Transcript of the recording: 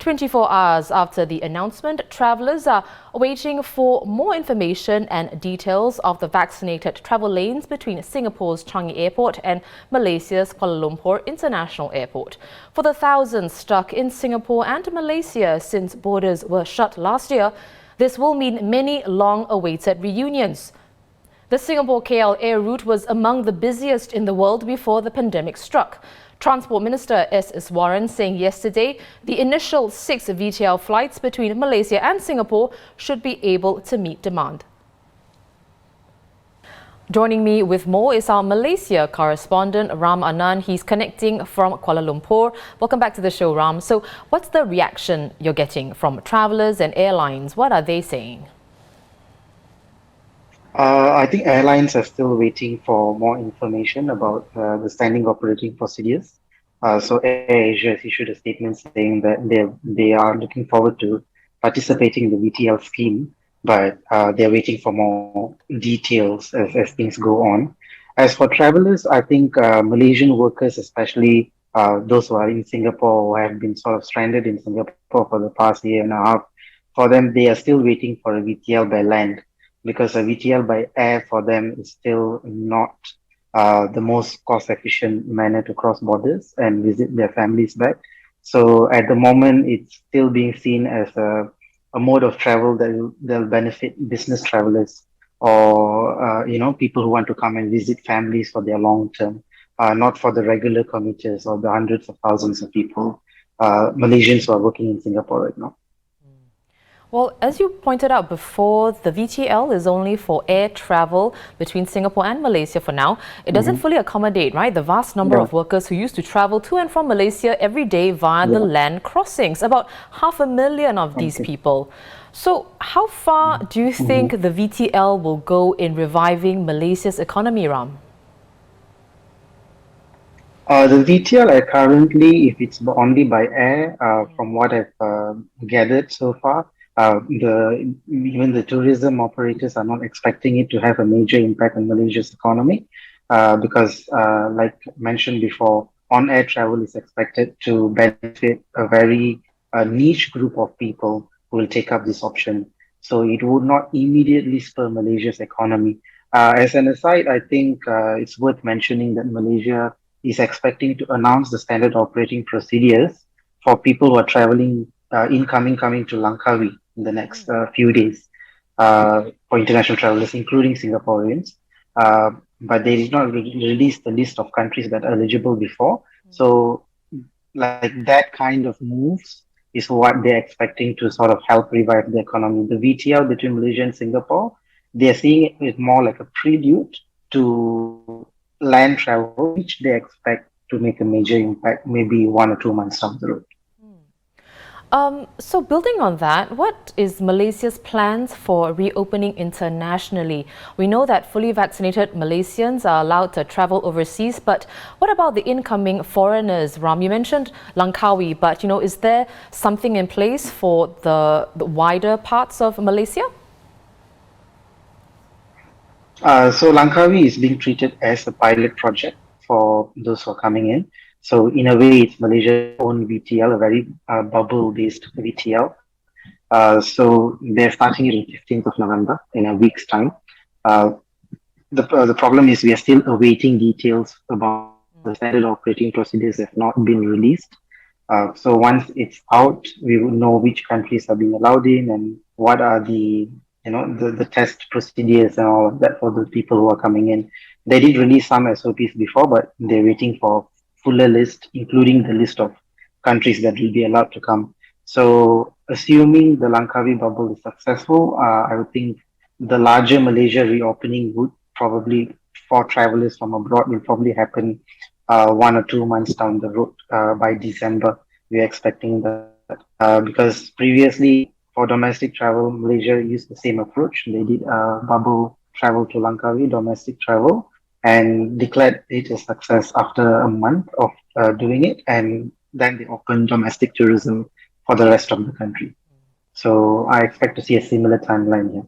24 hours after the announcement, travellers are waiting for more information and details of the vaccinated travel lanes between Singapore's Changi Airport and Malaysia's Kuala Lumpur International Airport. For the thousands stuck in Singapore and Malaysia since borders were shut last year, this will mean many long-awaited reunions. The Singapore-KL air route was among the busiest in the world before the pandemic struck. Transport Minister S. Iswaran saying yesterday the initial 6 VTL flights between Malaysia and Singapore should be able to meet demand. Joining me with more is our Malaysia correspondent Ram Anand. He's connecting from Kuala Lumpur. Welcome back to the show, Ram. So what's the reaction you're getting from travellers and airlines? What are they saying? I think airlines are still waiting for more information about the standing operating procedures. So Air Asia has issued a statement saying that they are looking forward to participating in the VTL scheme, but they're waiting for more details as things go on. As for travelers, I think Malaysian workers, especially those who are in Singapore, who have been sort of stranded in Singapore for the past year and a half, for them, they are still waiting for a VTL by land, because a VTL by air for them is still not the most cost-efficient manner to cross borders and visit their families back. So at the moment, it's still being seen as a mode of travel that'll benefit business travelers or people who want to come and visit families for their long term, not for the regular commuters or the hundreds of thousands of people, Malaysians who are working in Singapore right now. Well, as you pointed out before, the VTL is only for air travel between Singapore and Malaysia for now. It doesn't fully accommodate, right, the vast number of workers who used to travel to and from Malaysia every day via the land crossings, about 500,000 of these people. So how far do you think the VTL will go in reviving Malaysia's economy, Ram? The VTL currently, if it's only by air, from what I've gathered so far, even the tourism operators are not expecting it to have a major impact on Malaysia's economy, because, like mentioned before, on-air travel is expected to benefit a very niche group of people who will take up this option. So it would not immediately spur Malaysia's economy. As an aside, I think it's worth mentioning that Malaysia is expecting to announce the standard operating procedures for people who are traveling coming to Langkawi in the next few days for international travelers, including Singaporeans. But they did not release the list of countries that are eligible before. So, like that kind of moves is what they're expecting to sort of help revive the economy. The VTL between Malaysia and Singapore, they're seeing it more like a prelude to land travel, which they expect to make a major impact maybe 1 or 2 months down the road. So building on that, what is Malaysia's plans for reopening internationally? We know that fully vaccinated Malaysians are allowed to travel overseas, but what about the incoming foreigners, Ram? You mentioned Langkawi, but is there something in place for the wider parts of Malaysia? So Langkawi is being treated as a pilot project for those who are coming in. So in a way, it's Malaysia's own VTL, a very bubble-based VTL. So they're starting it on 15th of November in a week's time. The problem is we are still awaiting details about the standard operating procedures that have not been released. So once it's out, we will know which countries are being allowed in and what are the test procedures and all of that for the people who are coming in. They did release some SOPs before, but they're waiting for fuller list, including the list of countries that will be allowed to come. So assuming the Langkawi bubble is successful, I would think the larger Malaysia reopening would probably, for travelers from abroad, will probably happen 1 or 2 months down the road. By December, we're expecting that. Because previously, for domestic travel, Malaysia used the same approach. They did bubble travel to Langkawi, domestic travel, and declared it a success after a month of doing it, and then they opened domestic tourism for the rest of the country. So I expect to see a similar timeline here.